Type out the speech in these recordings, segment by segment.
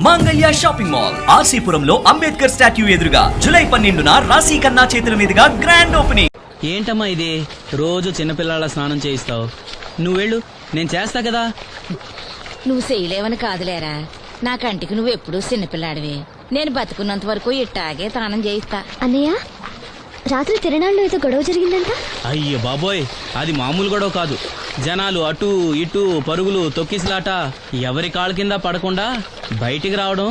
మాంగళ్య shopping mall ఆర్సీపురంలో Ambedkar statue ఎదురుగా July 12న రాశి ఖన్నా చేతుల మీదుగా గ్రాండ్ ఓపెనింగ్. ఏంటమ్మా ఇది, రోజు చిన్నపిల్లల స్నానం చేయిస్తావు? నువ్వు వెళ్ళు, నేను చేస్తా కదా. నువ్వు చేయలేవని కాదులేరా, నా కంటికి నువ్వు ఎప్పుడూ చిన్నపిల్లాడివి. నేను బతుకున్నంత వరకు ఇట్టాగే స్నానం చేయిస్తా. అన్నయ్య, రాత్రి తిరణాల్లో ఏదో గొడవ జరిగిందంట. అయ్య బాబోయ్, అది మామూలు గొడవ కాదు. జనాలు అటు ఇటు పరుగులు, తొక్కిసలాట, ఎవరి కాళ్ళ కింద పడకుండా బయటికి రావడం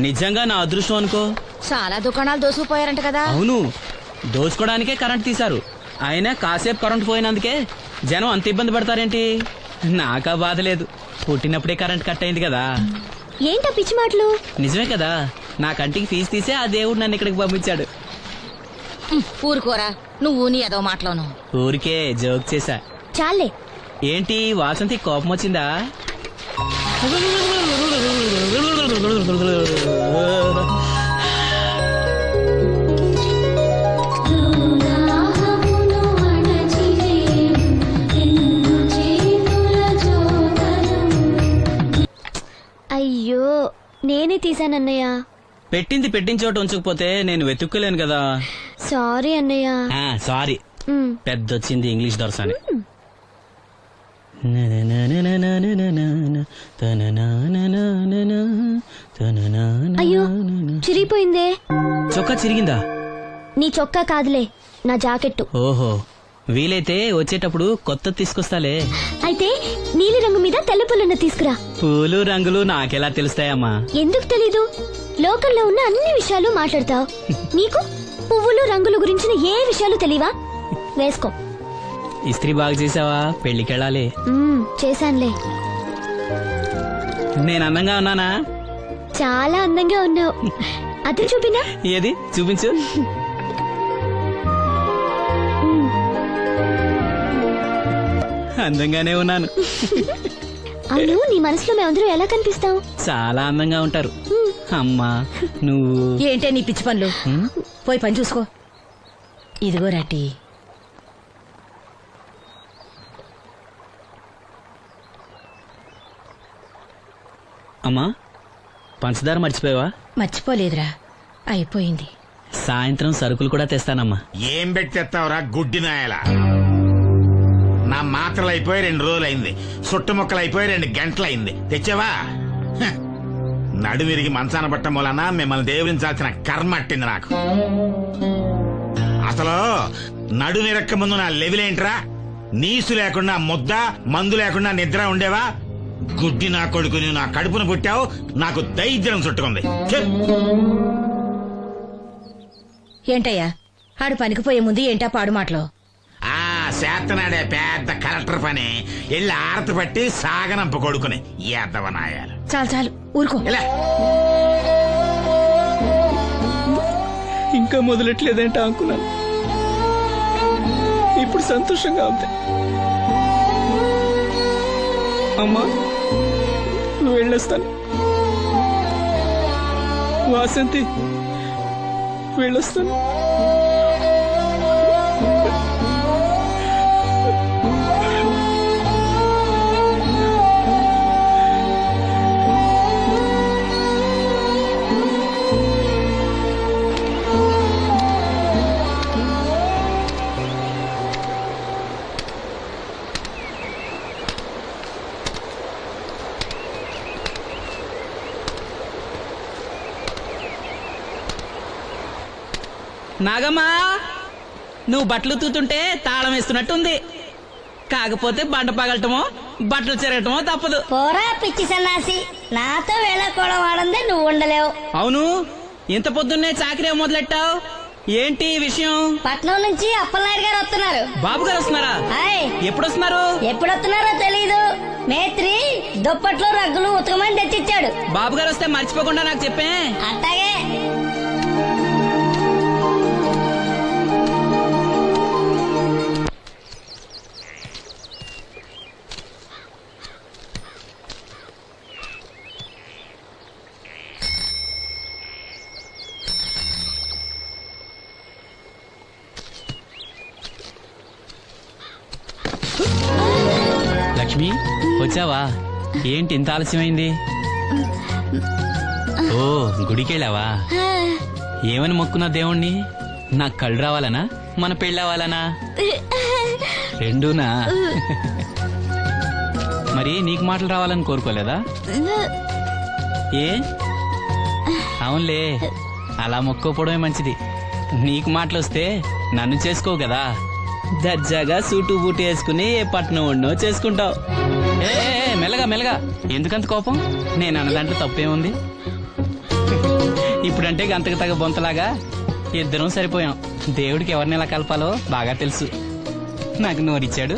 నిజంగా నా అదృష్టం అనుకో. చాలా దుకాణాలు దోసుకుపోయారంట కదా. అవును, దోచుకోవడానికే కరెంట్ తీశారు. అయినా కాసేపు కరెంట్ పోయినందుకే జనం అంత ఇబ్బంది పడతారేంటి? నాకా బాధ లేదు, పుట్టినప్పుడే కరెంట్ కట్ అయింది కదా. ఏంటా పిచ్చి మాటలు? నిజమే కదా, నా కంటికి ఫీజు తీసే ఆ దేవుడు నన్ను ఇక్కడికి పంపించాడు. ఊరుకోరా, నువ్వు నీ ఏదో మాటలోను. ఊరికే జోక్ చేశా. చాలే. ఏంటి వాసంతి కోపం వచ్చిందా? అయ్యో, నేనే తీసానన్నయ్య. పెట్టింది పెట్టిన చోట ఉంచకపోతే నేను వెతుక్కోలేను కదా. సారీ అన్నయ్య. సారీ. పెద్దొచ్చింది ఇంగ్లీష్ దొరసాని. అయ్యో, చిరిగిపోయిందే. చొక్కా చిరిగిందా? నీ చొక్కా కాదులే, నా జాకెట్టు. ఓహో, వీలైతే వచ్చేటప్పుడు కొత్త తీసుకొస్తాలే. అయితే నీలి రంగు మీద తెల్ల పుల్లన్న తీసుకురా. పూలు రంగులు నాకెలా తెలుస్తాయమ్మా? ఎందుకు తెలీదు? లోకల్లో ఉన్న అన్ని విషయాలు మాట్లాడతావు. నీకు పువ్వులు రంగులు గురించిన ఏ విషయాలు తెలియవా? వేసుకో. ఇస్త్రీ బాగా చేసావా? పెళ్లికెళ్ళాలి. చేశానులే. నేను అందంగా ఉన్నానా? చాలా అందంగా ఉన్నావు. అది చూపినా? ఏది చూపించు. అందంగానే ఉన్నాను. అవును, నీ మనసులో మేమందరూ ఎలా కనిపిస్తావు? చాలా అందంగా ఉంటారు. అమ్మా నువ్వు ఏంటే నీ పిచ్చి పనులు? పోయి పని చూసుకో. ఇదిగో రాటి. అమ్మా, పంచదార మర్చిపోయావా? మర్చిపోలేదురా, అయిపోయింది. సాయంత్రం సరుకులు కూడా తెస్తానమ్మా. ఏం పెట్టి తెస్తావురా గుడ్డి నాయలా? నా మాత్రలు అయిపోయి 2 రోజులైంది, సుట్టుముక్కలు అయిపోయి 2 గంటలైంది. తెచ్చావా? నడుమిరిగి మంచాన పట్టం వలన మిమ్మల్ని దేవుడించాల్సిన కర్మ అట్టింది నాకు. అసలు నడుమిరక్క ముందు నా లెవెలేంట్రా? నీసు లేకుండా ముద్ద, మందు లేకుండా నిద్ర ఉండేవా? గుడ్డి నా కొడుకుని నా కడుపును పుట్టావు, నాకు దైద్యం చుట్టుకుంది. ఏంటయ్యా, ఆడు పనికిపోయే ముందు ఏంటా పాడు మాటలు? చేతనాడే పెద్ద కలెక్టర్ పని ఎల్లి ఆరతి పట్టి సాగనంప కొడుకుని ఎద్దవనాయాలు. చాలు చాలు, ఊరుకో. ఇంకా మొదలెట్లేదేంటా అనుకున్నాను. ఇప్పుడు సంతోషంగా ఉంది. అమ్మా, నువ్వు వెళ్ళొస్తాను. వాసంతి, వెళ్ళొస్తాను. నాగమ్మా, నువ్వు బట్టలు తూతుంటే తాళం వేస్తున్నట్టుంది. కాకపోతే బండ పగలటమో బట్టలు చెరగటమో తప్పదు. పోరా పిచ్చి సన్నాసి, నాతో వేళకోవడం వాడందే నువ్వు ఉండలేవు. అవును, ఇంత పొద్దున్నే చాకరీ మొదలెట్టావు, ఏంటి విషయం? పట్నం నుంచి అప్పలనాయుడు గారు వస్తున్నారు. బాబు గారు వస్తున్నారా? ఎప్పుడు వస్తున్నారు? ఎప్పుడొస్తున్నారో తెలీదు. మేత్రి దుప్పట్లు రగ్గులు ఉతకమని తెచ్చిచ్చాడు. బాబు గారు వస్తే మర్చిపోకుండా నాకు చెప్పే. అట్టాగే. లక్ష్మి, వచ్చావా? ఏంటి ఇంత ఆలస్యమైంది? ఓ గుడికెళ్ళావా? ఏమని మొక్కున్నా దేవుణ్ణి? నాకు కళ్ళు రావాలనా, మన పెళ్ళవాలనా? రెండూనా? మరి నీకు మాటలు రావాలని కోరుకోలేదా? ఏ అవునులే, అలా మొక్కోపోవడమే మంచిది. నీకు మాటలు వస్తే నన్ను చేసుకోవు కదా, దర్జాగా సూటు బూటు వేసుకుని ఏ పట్నం ఉండో చేసుకుంటావు. ఏ మెల్లగా మెల్లగా, ఎందుకంత కోపం? నేను అన్న దాంట్లో తప్పేముంది? ఇప్పుడంటే గంతకు తగ్గ బొంతలాగా ఇద్దరం సరిపోయాం. దేవుడికి ఎవరిని ఎలా కలపాలో బాగా తెలుసు. నాకు నోరిచ్చాడు,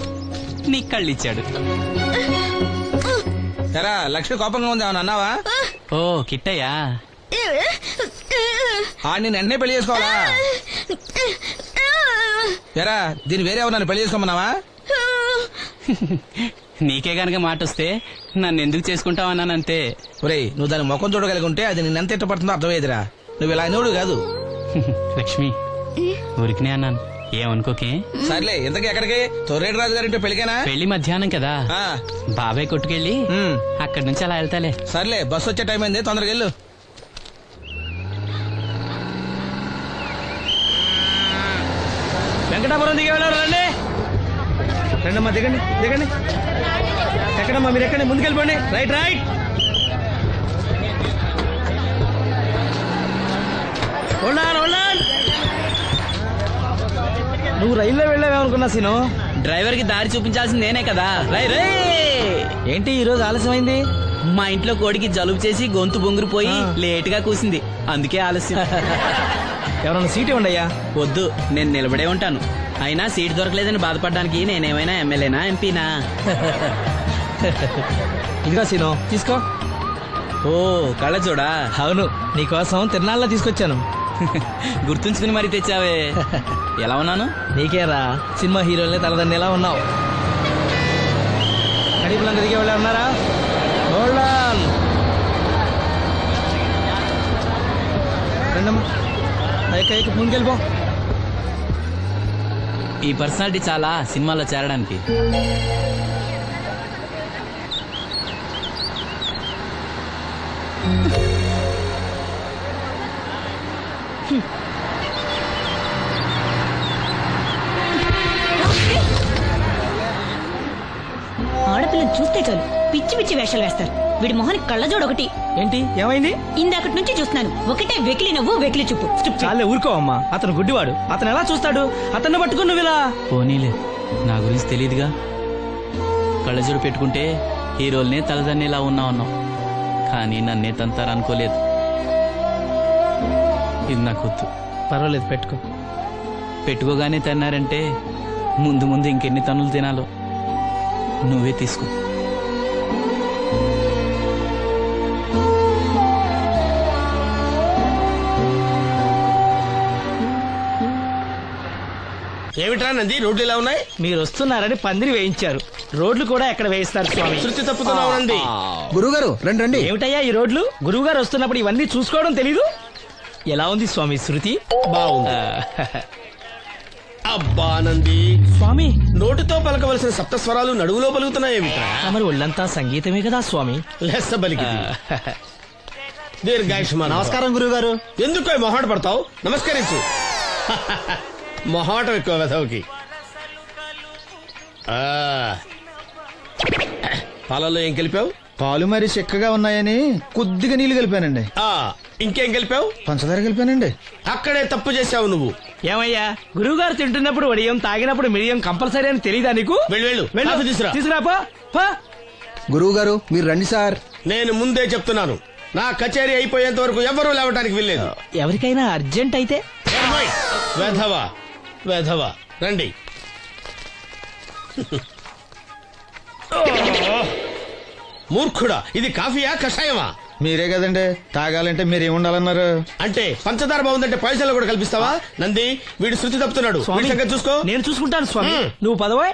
నీకు కళ్ళు ఇచ్చాడు. ఎరా లక్ష్మి కోపంగా ఉంది ఏమన్నా అన్నావా? ఓ కిట్టయ్యా, ఆడిని వెంటనే పెళ్లి చేసుకోవాలా? ఎరా దీన్ని వేరే ఎవరన్నా పెళ్లి చేసుకోమన్నావా? నీకే గనక మాట వస్తే నన్ను ఎందుకు చేసుకుంటావన్నానంతే. ఒరేయ్ నువ్వు దాని ముఖం చూడగలిగి ఉంటే అది నిన్నెంత ఇష్టపడుతుందో అర్థమయ్యేదిరా. నువ్వు ఇలా అయినోడు కాదు. లక్ష్మి ఊరికినే అన్నాను, ఏమనుకోకే. సర్లే ఇంతకీ ఎక్కడికి? తొర్రేటి రాజు గారింటే పెళ్లికేనా? పెళ్లి మధ్యాహ్నం కదా, ఆ, బాబాయ్ కొట్టుకెళ్ళి అక్కడి నుంచి అలా వెళ్తాలే. సర్లే బస్సు వచ్చే టైం అయింది, తొందరగా వెళ్ళు. వెంకటాపురం దిగే వెళ్ళారు. రండి రండమ్మా, దిగండి దిగండి. ఎక్కడమ్మా మీరు? ఎక్కండి, ముందుకెళ్ళిపోండి. Right right. ఉన్నాను ఉన్నాను. నువ్వు రైల్లో వెళ్ళావేమనుకున్నా సీను. డ్రైవర్ కి దారి చూపించాల్సింది నేనే కదా. రై రై. ఏంటి ఈ రోజు ఆలస్యమైంది? మా ఇంట్లో కోడికి జలుబు చేసి గొంతు బొంగురుపోయి లేట్ గా కూసింది, అందుకే ఆలస్యం. ఎవరన్నా సీట్ ఇవ్వండి అయ్యా. వద్దు, నేను నిలబడే ఉంటాను. అయినా సీట్ దొరకలేదని బాధపడడానికి నేనేమైనా ఎమ్మెల్యేనా, ఎంపీనా? ఇదిగో సీను, తీసుకో. ఓ కళ్ళ చూడా. అవును, నీకోసం తిరునాళ్ళ తీసుకొచ్చాను. గుర్తుంచుకుని మరి తెచ్చావే. ఎలా ఉన్నాను? నీకేరా, సినిమా హీరోలనే తలదన్ని ఎలా ఉన్నావు? కడిపులంతా దిగే వాళ్ళు ఉన్నారా? రండమ్మా, ఎక్క ముందుకెళ్ళిపో. ఈ పర్సనాలిటీ చాలా సినిమాలో చేరడానికి. ఆడపిల్లని చూస్తే చాలు పిచ్చి పిచ్చి వేషాలు వేస్తారు. వీడి మొహానికి కళ్ళజోడు ఒకటి. ఏంటి ఏమైంది? ఇందాకటి నుంచి చూస్తున్నాను, ఒకటే వెకిలి నవ్వు వెకిలి చూపు. చాలే ఊరుకో అమ్మా, అతను గుడ్డివాడు. అతను ఎలా చూస్తాడు? అతన్ని పట్టుకుని నువ్వు ఇలా. పోనీలే, నా గురించి తెలియదుగా. కళ్ళజోడు పెట్టుకుంటే హీరోల్నే తలదన్నేలా ఉన్నావు, కానీ నన్నే తంతారనుకోలేదు. ఇది నాకు వద్దు. పర్వాలేదు, పెట్టుకో. పెట్టుకోగానే తన్నారంటే ముందు ముందు ఇంకెన్ని తన్నులు తినాలో నువ్వే తీసుకో. ఏమిట్రా నంది, రోడ్లు ఇలా ఉన్నాయి? మీరు వస్తున్నారని పందిరి వేయించారు. రోడ్లు కూడా ఎక్కడ వేయిస్తారు స్వామి? శృతి తప్పుతున్నావు నంది. గురుగారు రండి రండి. ఏమిటయ్యా ఈ రోడ్లు? గురువు గారు వస్తున్నప్పుడు ఇవన్నీ చూసుకోవడం తెలీదు? ఎలా ఉంది స్వామి శృతి? బాగుంది. అబ్బా నంది, స్వామి నోటితో పలకవలసిన సప్తస్వరాలు నడువులో పలుకుతున్నాయేమిట్రా? మరి ఒళ్ళంతా సంగీతమే కదా స్వామి. లెస్స బలికి దీర్ఘాయుష్మాన్. నమస్కారం గురుగారు. ఎందుకో మొహాట పడతావు? నమస్కరించు. మొహాటం ఎక్కువ వెధవుకి. పాలలో ఏం కలిపావు? పాలు మరి చిక్కగా ఉన్నాయని కొద్దిగా నీళ్లు కలిపానండి. ఇంకేం కలిపావు? పంచదార కలిపానండి. అక్కడే తప్పు చేసావు నువ్వు. ఏమయ్యా, గురువు గారు తింటున్నప్పుడు వడియం, తాగినప్పుడు మిడియం కంపల్సరీ అని తెలీదా నీకు? వెళ్ళు కాఫీ తీసురా. తీసుకురాపో. గురువు గారు మీరు రండి సార్. నేను ముందే చెప్తున్నాను, నా కచేరీ అయిపోయేంత వరకు ఎవరూ లేవటానికి వెళ్ళలేదు. ఎవరికైనా అర్జెంట్ అయితే వెధవా వెధవా రండి. మూర్ఖుడా, ఇది కాఫీయా కషాయమా? మీరే కదండి తాగాలంటే మీరేం ఉండాలన్నారు? అంటే పంచదార బాగుందంటే పైసలు కూడా కల్పిస్తావా? నంది, వీడు శృతి తప్పుతున్నాడు. వీడి సంగతి చూసుకో. నేను చూసుకుంటాను స్వామి. నువ్వు పదవే.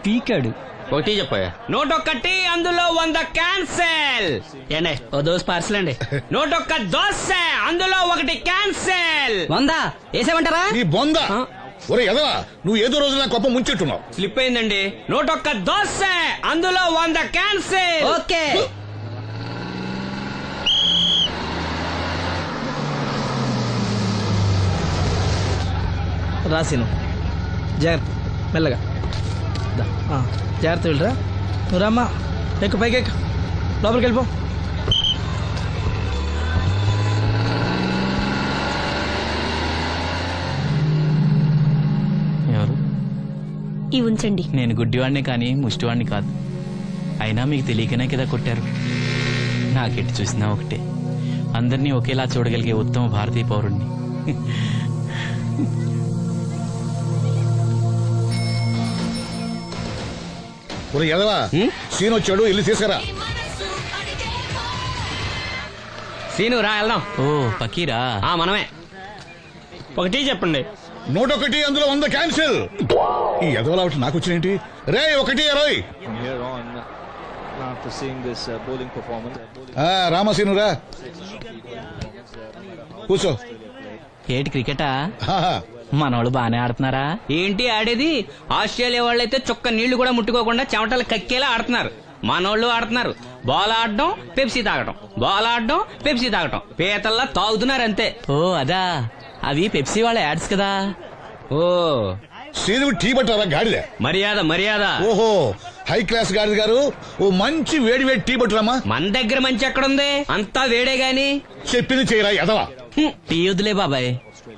పీకాడు. ఒకటి చెప్పాయా? 101, అందులో 100 క్యాన్సెల్. ఏండే ఓ దోస్ పార్సల్ అండి. 101 దోశ, అందులో 1 క్యాన్సెల్. 100 వేసేమంటారా? ఈ బొంద ఒరే ఎదవా, నువ్వు ఏదో రోజు నా కొప్ప ముంచెట్టున్నావు. స్లిప్ అయిందండి. 101 దోశ, అందులో 100 క్యాన్సిల్. ఓకే రాసిను జాగ్రత్త, మెల్లగా జాగ్రత్త వెళ్ళరా. నువ్వు రామ్మా, ఎక్కు పైకి ఎక్కు, లోపలికి వెళ్ళిపో. ఎవరు? ఈ ఉంచండి. నేను గుడ్డివాడిని కానీ ముష్టివాడిని కాదు. అయినా మీకు తెలియకనే కదా కొట్టారు. నాకెట్టి చూసినా ఒకటే, అందరినీ ఒకేలా చూడగలిగే ఉత్తమ భారతీయ పౌరుణ్ణి. ఒరే ఎదవా, సీన్ వచ్చాడు, వెళ్ళి తీసుకురా. సీను రా వెళ్దాం. ఓ పకీరా, మనమే. ఒక టీ చెప్పండి. 101, అందులో 100 క్యాన్సిల్. ఈ ఎదవలా ఒకటి నాకు వచ్చినేంటి? రే 1-20. రామసీను రా, కూర్చో. ఏటి క్రికెటా? ఆహా. మనోళ్ళు బానే ఆడుతున్నారా? ఏంటి ఆడేది? ఆస్ట్రేలియా వాళ్ళైతే చుక్క నీళ్లు కూడా ముట్టుకోకుండా చెమటలు కక్కేలా ఆడుతున్నారు. మనోళ్ళు ఆడుతున్నారు బాల్ ఆడడం, పెప్సీ తాగటం, బాల్ ఆడడం, పెప్సీ తాగటం, పీతల్లా తాగుతున్నారు అంతే. ఓ అదా, అవి పెప్సీ వాళ్ళ యాడ్స్ కదా. ఓ సీను టీ పట్టారా గాడిద? మర్యాద మర్యాద. ఓహో, హై క్లాస్ గాడిద గారు, ఓ మంచి వేడి వేడి టీ పట్టురామా. మన దగ్గర మంచి ఎక్కడుంది, అంతా వేడే గాని. చెప్పింది చేయరా ఎదవా. టీ వద్దులే బాబాయ్,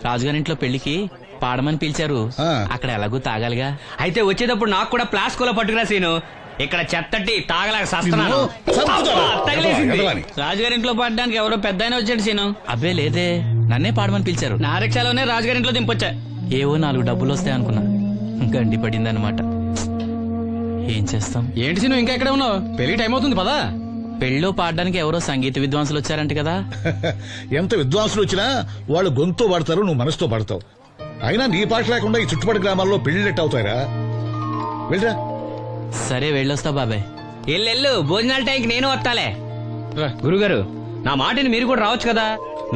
రాజుగారింట్లో పెళ్లికి పాడమని పిలిచారు, ఆ. అక్కడ ఎలాగూ తాగాలిగా. అయితే వచ్చేటప్పుడు నాకు కూడా ప్లాస్కోలో పట్టుకురా సీను. ఇక్కడ చెత్తటి తాగలేక సస్తున్నాను. నిన్ను చంపుతాను. అబ్బా, తగిలేసింది. ఎదవాని. రాజుగారింట్లో పాడడానికి ఎవరో పెద్ద ఆయన వచ్చాడు సీను. అబ్బే లేదే, నన్నే పాడమని పిలిచారు. నా రిక్షాలోనే రాజుగారింట్లో దింపొచ్చా. ఏవో 4 డబ్బులు వస్తాయనుకున్నా, గండి పడిందనమాట. ఏం చేస్తాం? ఏంటి సీను ఇంకా ఎక్కడ ఉన్నావు? పెళ్లి టైం అవుతుంది పదా. పెళ్ళిలో పాడడానికి ఎవరో సంగీత విద్వాంసులు వచ్చారంట కదా. ఎంత విద్వాంసులు వచ్చినా వాళ్ళు గొంతు పడతారు, నువ్వు మనసుతో పడతావు. అయినా నీ పాట లేకుండా ఈ చుట్టుపక్కల గ్రామాల్లో పెళ్లిళ్ళెట్ అవుతాయిరా. వెళ్ళరా. సరే వెళ్ళొస్తా బాబాయ్. ఎల్లెళ్ళు, భోజనాల టైంకి నేను వస్తాలే. గురుగారు, నా మాటిని మీరు కూడా రావచ్చు కదా.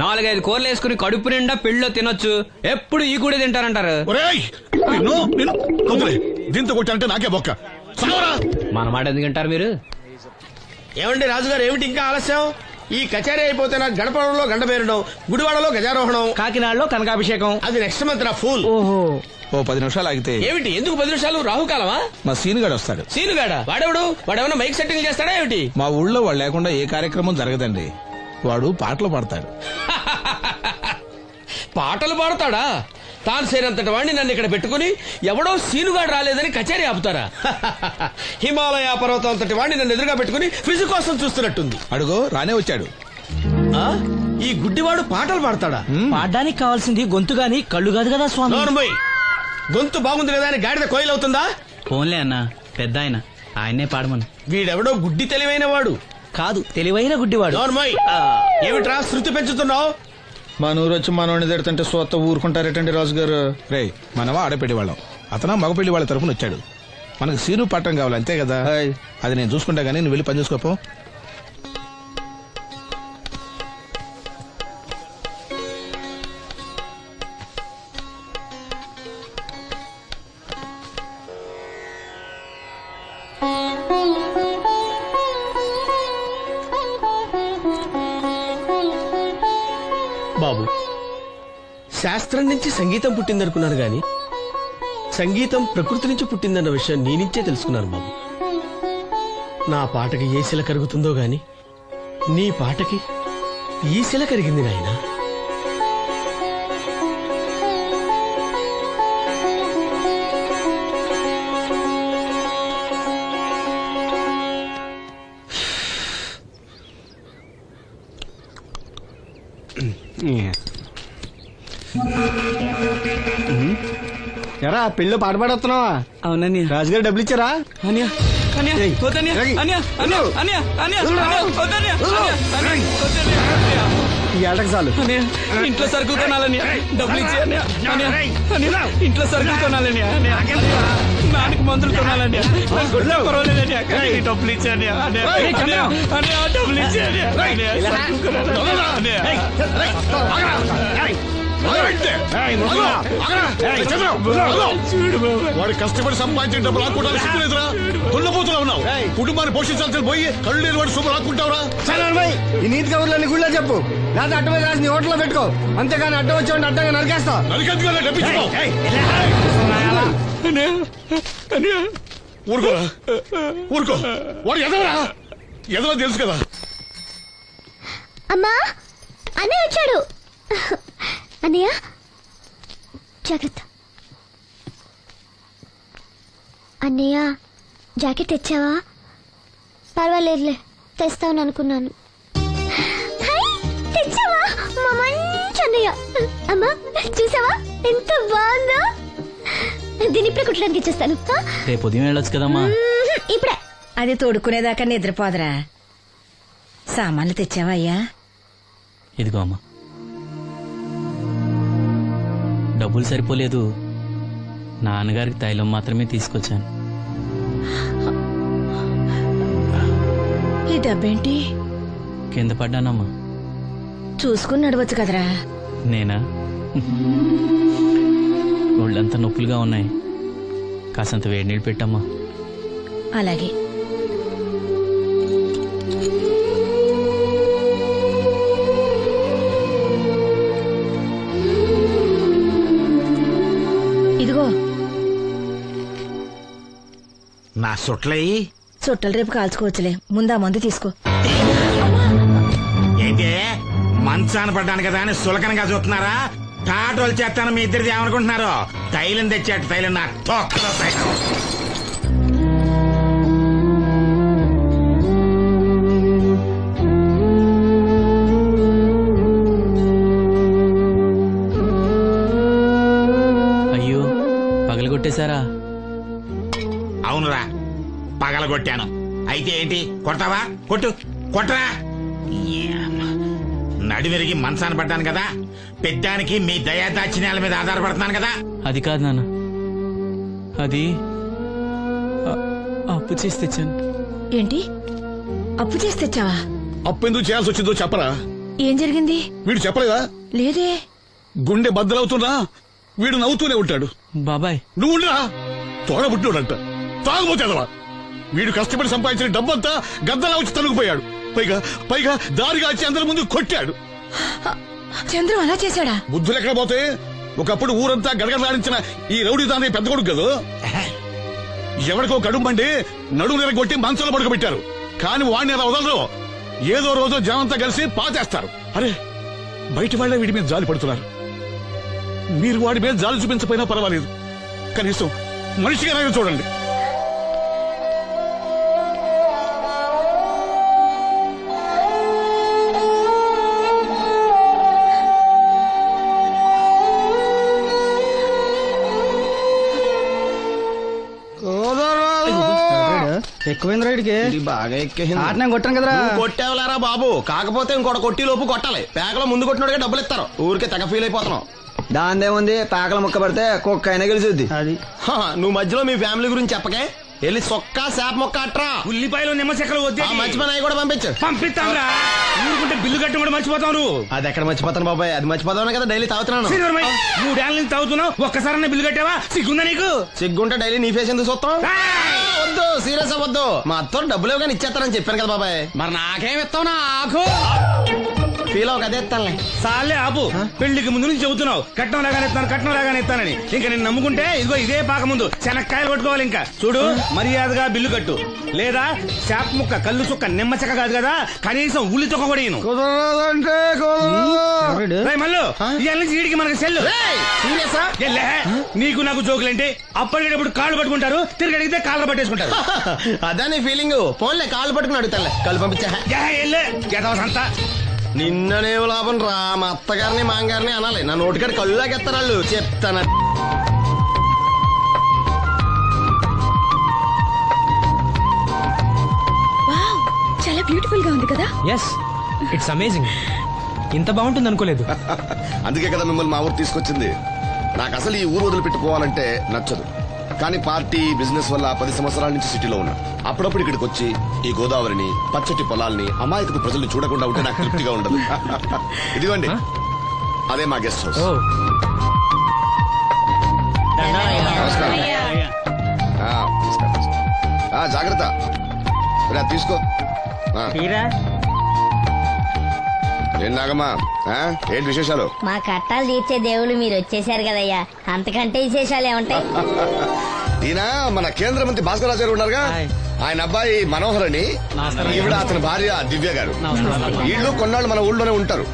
4-5 కూరలు వేసుకుని కడుపు నిండా పెళ్ళిలో తినొచ్చు. ఎప్పుడు ఈ కూడా తింటారంటారు. ఒరేయ్, వదిలే. దీంతో కొట్టాలంటే నాకే బొక్క. సావరా. మన మాట ఎందుకు తింటారు మీరు? ఏమండి రాజుగారు, ఏమిటి ఇంకా ఆలస్యం? ఈ కచేరీ అయిపోతే నాకు గడపడంలో గంట పేరడం, గుడివాడలో గజారోహణం, కాకినాడలో కనకాభిషేకం. అది నెక్స్ట్ మంత్ నా ఫూల్. ఓహో, ఓ 10 నిమిషాలు ఆగితే. ఏమిటి, ఎందుకు 10 నిమిషాలు? రాహుకాలమా? మా సీనుగాడు వస్తాడు. సీనుగాడా? వాడెవడు? వాడేమన్నా మైక్ సెట్టింగ్ చేస్తాడా ఏమిటి? మా ఊళ్ళో వాడు లేకుండా ఏ కార్యక్రమం జరగదండి. వాడు పాటలు పాడతాడు. పాటలు పాడతాడా? తాను సేనంతటి వాడిని నన్ను ఇక్కడ పెట్టుకుని ఎవడో సీనుగాడు రాలేదని కచేరీ ఆపుతారా? హిమాలయ పర్వతం అంతటి వాడిని నన్ను ఎదురుగా పెట్టుకుని ఫిజు కోసం చూస్తున్నట్టుంది. అడుగో రానే వచ్చాడు. ఈ గుడ్డివాడు పాటలు పాడతాడా? పాడడానికి కావాల్సింది గొంతు గాని కళ్ళు కాదు కదా స్వామి. నోర్మోయ్, గొంతు బాగుంది కదా అని గాడిద కోయిలవుతుందా? ఫోన్లే అన్న, పెద్ద ఆయన, ఆయనే పాడమను. వీడెవడో గుడ్డి తెలివైన వాడు కాదు, తెలివైన గుడ్డివాడు. నోర్మోయ్, ఏమిట్రా శృతి పెంచుతున్నావు? మన ఊరు వచ్చి మనోడిని తిడుతుంటే సొత్త ఊరుకుంటారేటండి రాజుగారు? రే, మనవా ఆడపెళ్లి వాళ్ళం, అతను మగ పెళ్లి వాళ్ళ తరఫున వచ్చాడు. మనకు సీను పట్టం కావాలి అంతే కదా. అది నేను చూసుకుంటా గానీ నువ్వు వెళ్ళి పని చూసుకోపో. బాబు, శాస్త్రం నుంచి సంగీతం పుట్టిందనుకున్నాను గాని సంగీతం ప్రకృతి నుంచి పుట్టిందన్న విషయం నీ నుంచే తెలుసుకున్నాను బాబు. నా పాటకి ఏ శిల కరుగుతుందో గాని నీ పాటకి ఈ శిల కరిగింది నాయనా. ఎరా పెళ్ళి పాట పాడుతున్నావా? అవునని రాజుగారు డబ్బులు ఇచ్చారా? ఈ ఏటకు చాలు. ఇంట్లో సరుకులు కొనాలని డబ్బులు ఇచ్చి ఇంట్లో సరుకులు కొనాలని నాన్నకి మందులు కొనాలని పర్వాలేదని డబ్బులు ఇచ్చాను. డబ్బులు ఇచ్చాను. వాడు కష్టపడి సంపాదించిన డబ్బు రాకుండా సిగ్గులేదురా? దున్నపోతున్నా ఉన్నావు. కుటుంబాన్ని పోషించాల్సిన పోయి కళ్ళు లేని వాడు శుభ్రం రాకుంటావురా? ఈ నీతి కబుర్లన్నీ గుళ్ళో చెప్పు, లేదా అడ్డమే రాసి నీ హోటల్లో పెట్టుకో. అంతేగాని అడ్డం వచ్చి అడ్డంగా నరికేస్తా. నరికెందుకు డబ్బించుకో. ఊరుకోరా, ఊరుకో. వాడు ఎదవరా, ఎదవ తెలుసు కదా. అమ్మా అన్నయ్య వచ్చాడు. అన్నయ్య జాగ్రత్త. అన్నయ్య జాకెట్ తెచ్చావా? పర్వాలేదులే, తెస్తావని అనుకున్నాను. తెచ్చావా? మా మంచి అన్నయ్య. అమ్మా చూసావా ఎంత బాగుందో? దీన్ని ఇప్పుడే కుట్టడానికి ఇచ్చేస్తాను. రేపు ఉదయం వెళ్ళొచ్చు కదమ్మా. ఇప్పుడే. అది తోడుకునేదాకా నిద్రపోదరా. సామాన్లు తెచ్చావా అయ్యా? ఇదిగో అమ్మా. డబ్బులు సరిపోలేదు, నాన్నగారికి తైలం మాత్రమే తీసుకొచ్చాను. ఈ డబ్బేంటి? కింద పడ్డానమ్మా. చూసుకుని నడవచ్చు కదరా. నేనా? ఒళ్ళంతా నొప్పులుగా ఉన్నాయి, కాసంత వేడి నీళ్ళు పెట్టమ్మా. అలాగే. ఇదిగో నా సుట్లయి చుట్టలు రేపు కాల్చుకోవచ్చులే, ముందా మందు తీసుకో. ఏంటి మంచాన పడ్డాను కదా అని సులకనగా చూస్తున్నారా? టాటోలు చేస్తాను మీ ఇద్దరిది ఏమనుకుంటున్నారు? తైలం తెచ్చాడు, తైలం నా తొక్కలో తైలం. అయ్యో, పగలగొట్టేశారా? అవునురా, పగలగొట్టాను. అయితే ఏంటి, కొడతావా? కొట్టు, కొట్టరా. నడివిరిగి మంచాన పడ్డాను కదా, పెద్దానికి మీ దయాదాక్షిణ్యాల మీద ఆధారపడుతున్నాను కదా. అది కాదు నాన్న, అది అప్పు చేసి తెచ్చాను. ఏంటి అప్పు చేసి తెచ్చావా? అప్పు ఎందుకు చేయాల్సి వచ్చిందో చెప్పరా? ఏం జరిగింది? వీడు చెప్పలేదా? లేదే. గుండె బద్దలవుతున్నా వీడు నవ్వుతూనే ఉంటాడు. బాబాయ్ నువ్వు ఉండరా, తోడబుట్టినోడంట, తాగుపోతేదవా. వీడు కష్టపడి సంపాదించిన డబ్బంతా గద్దలా వచ్చి తనుకుపోయాడు. పైగా పైగా దారిగా వచ్చి అందరి ముందు కొట్టాడు. చంద్రం అలా చేశాడా? బుద్ధులు ఎక్కడ పోతే, ఒకప్పుడు ఊరంతా గడగడలాడించిన ఈ రౌడీ దాని పెద్ద కొడుకు కదా. ఎవరికో కడుంబండి నడుము నిరగొట్టి మంచంలో పడుకోబెట్టారు. కానీ వాడిని అలా వదలరు. ఏదో రోజు జనంతా కలిసి పాతేస్తారు. అరే, బయట వాళ్ళే వీడి మీద జాలి పడుతున్నారు. మీరు వాడి మీద జాలి చూపించకపోయినా పర్వాలేదు, కనీసం మనిషిగా చూడండి. ఎక్కువైంది రైడ్కి, బాగా ఎక్కేసింది. కొట్టాను కదరా. కొట్టేవలేరా బాబు, కాకపోతే ఇంకోటి కొట్టి లోపు కొట్టాలి. పేకలో ముందు కొట్టినోడిగా డబ్బులు ఇస్తారు. ఊరికే తెగ ఫీల్ అయిపోతున్నావు. దాందేముంది, పేకల ముక్క పడితే కుక్క అయినా గెలిచుద్ది. అది నువ్వు మధ్యలో మీ ఫ్యామిలీ గురించి చెప్పకే. వెళ్ళి సొక్క శాప మొక్క అట్రా. ఉల్లిపాయలు నిమ్మ చెక్కలు వద్దే. మంచి పని అవి కూడా పంపించు. పంపిస్తాంరా. ఊరుకుంటే బిల్లు కట్టి కూడా మర్చిపోతావు నువ్వు. అది ఎక్కడ మర్చిపోతాను బాబాయ్, అది మర్చిపోతాను కదా డైలీ తాగుతున్నాను. 3 ఏళ్ళ నుంచి తాగుతున్నావు, ఒక్కసారి బిల్లు కట్టావా? సిగ్గుందా నీకు? సిగ్గుంటే డైలీ నీ ఫేస్ ఎందుకు చూస్తాం? వద్దు, సీరియస్ అవ్వద్దు. మా అత్తో డబ్బులు ఇవ్వగానే ఇచ్చేస్తానని చెప్పాను కదా బాబాయ్. మరి నాకేం ఇస్తావు? నాకు ఫీల్ అవ్వక అదే ఇస్తానులే. సాలే ఆపు. పెళ్లికి ముందు నుంచి చెబుతున్నావు కట్నం లాగానే ఇస్తాను, కట్నం లాగానే ఇస్తానని. ఇంకా నేను నమ్ముకుంటే ఇదిగో ఇదే పాక ముందు శనక్కాయలు కొట్టుకోవాలి. ఇంకా చూడు, మర్యాదగా బిల్లు కట్టు, లేదా చేప ముక్క, కళ్ళు చుక్క, నిమ్మ చెక్క కాదు కదా, కనీసం ఉల్లి తొక్క కూడా ఇయ్యను. మళ్ళీ ఇవాళ నుంచి వీడికి మనకి సెల్లు. నీకు నాకు జోకులంటే అప్పటికేటప్పుడు కాళ్ళు పట్టుకుంటారు, తిరిగి అడిగితే కాళ్ళు పట్టేసుకుంటారు. అదే నీ ఫీలింగ్. ఫోన్లే కాళ్ళు పట్టుకుని అడుగుతానులే, కాళ్ళు పంపించా. నిన్ననే లాభం రా, మా అత్తగారిని మాంగారిని అనాలి. నా నోటికాడ కళ్ళులాగెత్తారు వాళ్ళు. చెప్తాను. చాలా బ్యూటిఫుల్ గా ఉంది కదా. Yes, it's amazing. ఇంత బాగుంటుంది అనుకోలేదు. అందుకే కదా మిమ్మల్ని మా ఊరు తీసుకొచ్చింది. నాకు అసలు ఈ ఊరు వదిలిపెట్టుకోవాలంటే నచ్చదు. కానీ పార్టీ, బిజినెస్ వల్ల 10 సంవత్సరాల నుంచి సిటీలో ఉన్నా. అప్పుడప్పుడు ఇక్కడికి వచ్చి ఈ గోదావరిని, పచ్చటి పొలాల్ని, అమాయకపు ప్రజల్ని చూడకుండా ఉంటే నాకు తృప్తిగా ఉండదు. ఇదిగోండి, అదే మా గెస్ట్ హౌస్. ఓ నమస్కారం. నమస్కారం. జాగ్రత్త రా, తీసుకో. ఏం నాగమ్మా, ఏంటి విశేషాలు? మా కట్టాలు తీర్చే దేవుళ్ళు మీరు వచ్చేసారు కదయ్యా, అంతకంటే విశేషాలు ఏముంటాయి? ఈయన మన కేంద్ర మంత్రి భాస్కరాచార్య ఉన్నారుగా, ఆయన అబ్బాయి మనోహర్ అని, ఈవిడ అతని భార్య దివ్య గారు. వీళ్ళు కొన్నాళ్ళు మన ఊళ్ళోనే ఉంటారు.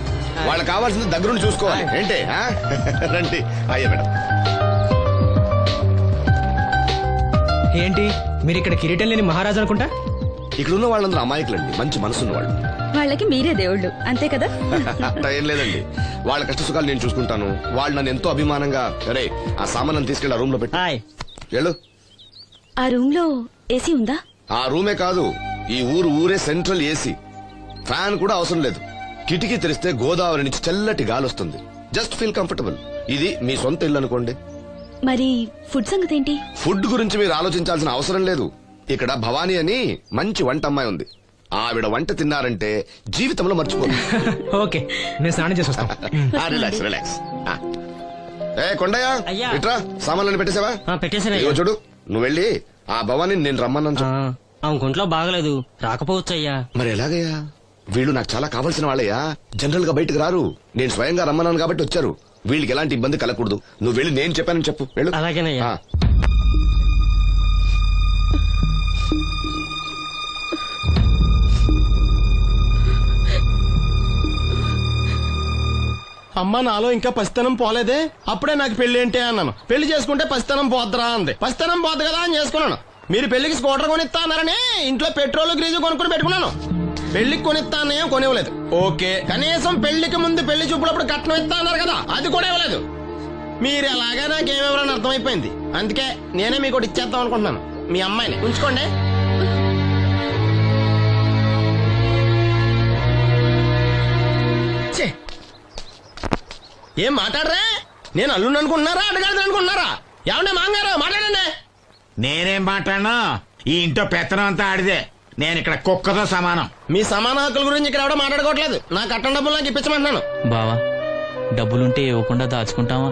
వాళ్ళకి కావాల్సింది దగ్గరుండి చూసుకోవాలి. ఏంటి రండి. అయ్యా మేడం. ఏంటి మీరు ఇక్కడ కిరీటం లేని మహారాజు అనుకుంటా? ఇక్కడ ఉన్న వాళ్ళందరూ అమాయకులండి, మంచి మనసున్న వాళ్ళు. వాళ్ళకి మీరే దేవుళ్ళు అంతే కదా? అట్లా ఏం లేదండి, వాళ్ళ కష్ట సుఖాలు నేను చూసుకుంటాను. వాళ్ళు నన్ను ఎంతో అభిమానంగా, అరే ఆ సామాన్ తీసుకెళ్ళి ఆ రూమ్ లో పెట్టి వెళ్ళు. ఆ రూమ్ లో ఏసీ ఉందా? ఆ రూమే కాదు, ఈ ఊరే సెంట్రల్ ఏసీ. ఫ్యాన్ కూడా అవసరం లేదు. కిటికీ తెరిస్తే గోదావరి నుంచి చల్లటి గాలి వస్తుంది. Just feel comfortable. ఇది మీ సొంత ఇల్లు అనుకోండి. మరి ఫుడ్ సంగతి ఏంటి? ఫుడ్ గురించి మీరు ఆలోచించాల్సిన అవసరం లేదు. ఇక్కడ భవానీ అని మంచి వంట అమ్మాయి ఉంది. ఆవిడ వంట తిన్నారంటే జీవితంలో మర్చిపోదు. ఓకే, నేను స్నానం చేసి వస్తాను. Relax relax. ఏ కొండయ్య, ఇట్రా, సామాన్లను పెట్టేసావా? పెట్టేసాను. చూడు, నువ్వు వెళ్ళి ఆ భవానీ నేను రమ్మన్నాను. ఆమె ఒంట్లో బాగలేదు, రాకపోవచ్చయ్యా. మరి ఎలాగయ్యా? వీళ్ళు నాకు చాలా కావాల్సిన వాళ్ళయ్యా. జనరల్ గా బయటకు రారు. నేను స్వయంగా రమ్మన్నాను కాబట్టి వచ్చారు. వీళ్ళకి ఎలాంటి ఇబ్బంది కలగకూడదు. నువ్వు వెళ్ళి నేను చెప్పానని చెప్పు. వెళ్ళు. అలాగేనయ్యా. అమ్మ నాలో ఇంకా పసితనం పోలేదే, అప్పుడే నాకు పెళ్లి ఏంటి అన్నాను. పెళ్లి చేసుకుంటే పసితనం పోద్దురా అంది. పసితనం పోద్దు కదా అని చేసుకున్నాను. మీరు పెళ్లికి స్కూటర్ కొనిస్తా అన్నారని ఇంట్లో పెట్రోల్ గ్రీజు కొనుక్కుని పెట్టుకున్నాను. పెళ్లికి కొనిస్తా అన్నయ్య కొనివ్వలేదు. ఓకే, కనీసం పెళ్లికి ముందు పెళ్లి చూపులప్పుడు కట్నం ఇస్తా అన్నారు కదా, అది కూడా ఇవ్వలేదు. మీరు ఎలాగా నాకేమెవరని అర్థమైపోయింది. అందుకే నేనే మీకు ఒకటి ఇచ్చేద్దాం అనుకుంటున్నాను. మీ అమ్మాయిని ఉంచుకోండి. ఏం మాట్లాడరా? నేను అల్లుండి అనుకుంటున్నారా, అడగాలి అనుకుంటున్నారా? ఏమంటే మాంగారు మాట్లాడండి. నేనేం మాట్లాడను, ఈ ఇంట్లో పెత్తనం అంతా ఆడిదే. నేను ఇక్కడ కుక్కతో సమానం. మీ సమాన హక్కుల గురించి ఇక్కడ ఎవడో మాట్లాడుకోవట్లేదు. నా కట్టం డబ్బులు నాకు ఇప్పించమంటున్నాను. బావా, డబ్బులుంటే ఇవ్వకుండా దాచుకుంటావా?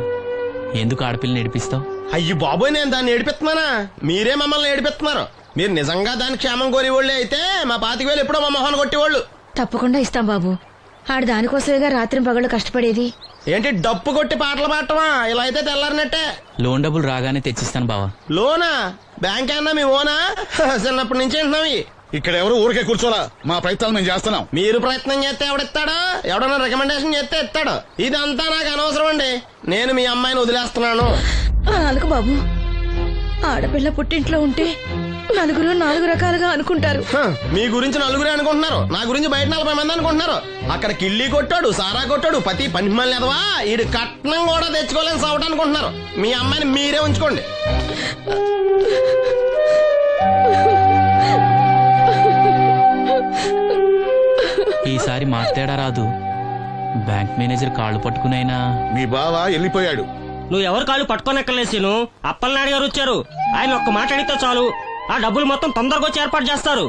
ఎందుకు ఆడపిల్లని ఏడిపిస్తావు? అయ్యి బాబోయ్, నేను దాన్ని ఏడిపిస్తున్నానా? మీరే మమ్మల్ని ఏడిపిస్తున్నారు. మీరు నిజంగా దాని క్షేమం కోరేవాళ్ళే అయితే మా 25,000 ఎప్పుడో మా మొహాన్ని కొట్టేవాళ్ళు. తప్పకుండా ఇస్తాం బాబు. ఆడు దానికోసమేగా రాత్రి పగళ్ళు కష్టపడేది. ఏంటి డప్పు కొట్టి పాటలు పాడటమా? ఇలా అయితే తెల్లారినట్టే. లోన్ డబ్బులు రాగానే తెచ్చిస్తాను బావా. లోనా? బ్యాంక్ అన్నా మీ ఓనా? చిన్నప్పటి నుంచి వింటున్నాం. ఇక్కడ ఎవరు ఊరికే కూర్చోలా, మా ప్రయత్నాలు మేము చేస్తున్నాం. మీరు ప్రయత్నం చేస్తే ఎవడిస్తాడా? ఎవడన్నా రికమెండేషన్ చేస్తే ఇస్తాడు. ఇదంతా నాకు అనవసరం అండి. నేను మీ అమ్మాయిని వదిలేస్తున్నాను. అలాగే బాబు, ఆడపిల్ల పుట్టింట్లో ఉంటే నలుగురు 4 రకాలుగా అనుకుంటారు. మీ గురించి నలుగురే అనుకుంటున్నారు, నా గురించి బయట 40 మంది అనుకుంటున్నారు. అక్కడ కిళ్ళి కొట్టాడు, సారా కొట్టాడు, పతి పనిమల్ని ఎదవా, ఈడు కట్నం కూడా తెచ్చుకోలేని సవట అనుకుంటున్నారు. మీ అమ్మాయిని మీరే ఉంచుకోండి. ఈసారి మాట్లాడా రాదు. బ్యాంక్ మేనేజర్ కాళ్ళు పట్టుకునైనా. మీ బావ వెళ్ళిపోయాడు. నువ్వు ఎవరు కాళ్ళు పట్టుకోనక్కర్లేను. అప్పలనాయుడు గారు వచ్చారు. ఆయన ఒక్క మాట అడిగితే చాలు, ఆ డబ్బులు మొత్తం తొందరగా వచ్చి ఏర్పాటు చేస్తారు.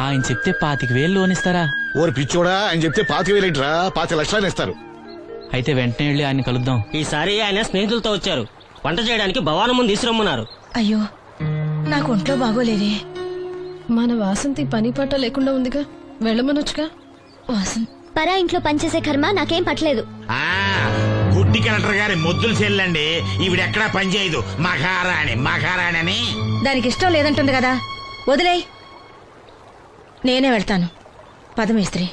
ఆయన చెప్తే 25,000 లోన్ ఇస్తారా? ఓరి పిచ్చోడా, ఆయన చెప్తే 25,000 ఏంట్రా, 5 లక్షలు ఇస్తారు. అయితే వెంటనే వెళ్ళి ఆయన కలుద్దాం. ఈసారి ఆయన స్నేహితులతో వచ్చారు. వంట చేయడానికి భవానం ముందు తీసురమ్మన్నారు. అయ్యో, నాకు ఒంట్లో బాగోలేదే. మన వాసంతి పని పట్ట లేకుండా ఉందిగా, వెళ్ళమనొచ్చుగా. వాసంత్ పరా ఇంట్లో పనిచేసే కర్మ నాకేం పట్టలేదు. గుడ్డి కలెక్టర్ గారి ముద్దులు చెల్లండి. ఈవిడెక్కడా పనిచేయదు. మహారాణి అని. దానికి ఇష్టం లేదంటుంది కదా, వదిలేయ్. నేనే వెళ్తాను. పదమేస్త్రి.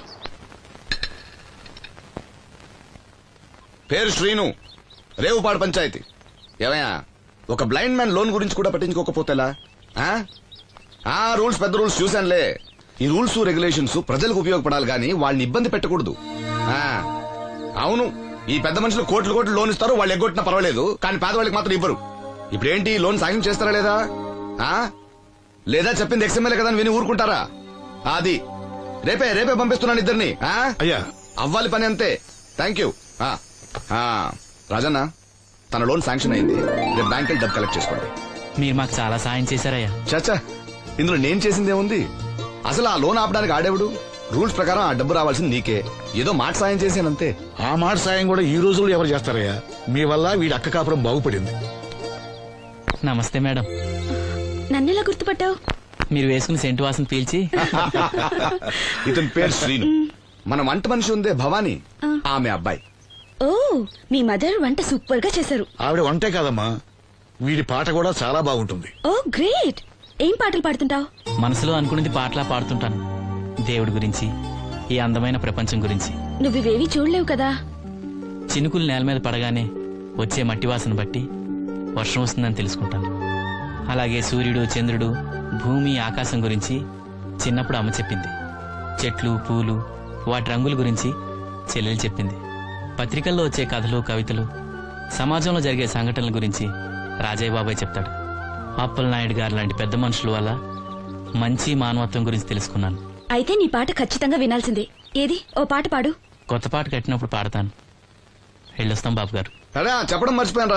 పేరు శ్రీను, రేవుపాడు పంచాయతీ. ఏమయ్యా, ఒక బ్లైండ్ మ్యాన్ లోన్ గురించి కూడా పట్టించుకోకపోతేలా? రూల్స్ పెద్ద రూల్స్ చూశానులే. ఈ రూల్స్ రెగ్యులేషన్స్ ప్రజలకు ఉపయోగపడాలి గాని వాళ్ళని ఇబ్బంది పెట్టకూడదు. అవును, ఈ పెద్ద మనుషులు కోట్లు లోన్ ఇస్తారు. వాళ్ళు ఎగ్గొట్టినా పర్వాలేదు, కానీ పేదవాళ్ళకి మాత్రం ఇవ్వరు. ఇప్పుడేంటి, లోన్ సాయం చేస్తారా లేదా? లేదా చెప్పింది ఎక్స్ఎంఎల్ఏ కదా అని విని ఊరుకుంటారా? అది రేపే పంపిస్తున్నాను ఇద్దరిని. అయ్యా, అవ్వాలి పని అంతే. Thank you. రాజన్న, తన లోన్ శాంక్షన్ అయింది. రేపు బ్యాంక్ వెళ్ళి డబ్బు కలెక్ట్ చేసుకోండి. మీరు మాకు చాలా సాయం చేశారయ్యా. చచ్చా, ఇందులో నేను చేసిందే ఉంది. అసలు ఆ లోన్ ఆపడానికి ఆడేవుడు? రూల్స్ ప్రకారం ఆ డబ్బు రావాల్సింది నీకే. ఏదో మాట సాయం చేశానంతే. ఆ మాట సాయం కూడా ఈ రోజుల్లో ఎవరు చేస్తారయ్యా? మీ వల్ల వీడి అక్క కాపురం బాగుపడింది. నమస్తే మేడం. నన్నెలా గుర్తుపట్టావు? మీరు వేసుకున్న సెంటు వాసన పీల్చి ఇతని పేరు శ్రీను. మన వంట మనిషి ఉందే భవానీ, ఆమె అబ్బాయి. ఓ, మీ మదర్ వంట సూపర్ గా చేశారు. ఆవిడ వంటే కాదమ్మా, వీడి పాట కూడా చాలా బాగుంటుంది. ఓ గ్రేట్. ఏం పాటలు పాడుతుంటావు? మనసులో అనుకున్నది పాటలా పాడుతుంటాను. దేవుడి గురించి, ఈ అందమైన ప్రపంచం గురించి. నువ్వివేవి చూడలేవు కదా. చినుకులు నేల మీద పడగానే వచ్చే మట్టి వాసన బట్టి వర్షం వస్తుందని తెలుసుకుంటాను. అలాగే సూర్యుడు, చంద్రుడు, భూమి, ఆకాశం గురించి చిన్నప్పుడు అమ్మ చెప్పింది. చెట్లు, పూలు, వాటి రంగుల గురించి చెల్లెలు చెప్పింది. పత్రికల్లో వచ్చే కథలు, కవితలు, సమాజంలో జరిగే సంఘటనల గురించి రాజయ్య బాబాయ్ చెప్తాడు. అప్పలనాయుడు గారు లాంటి పెద్ద మనుషుల వల్ల మంచి మానవత్వం గురించి తెలుసుకున్నాను. అయితే నీ పాట ఖచ్చితంగా వినాల్సిందే. ఏది, ఓ పాట పాడు. కొత్త పాట కట్టినప్పుడు పాడతాను. వెళ్ళొస్తాం బాబు గారు. చెప్పడం మర్చిపోయాను.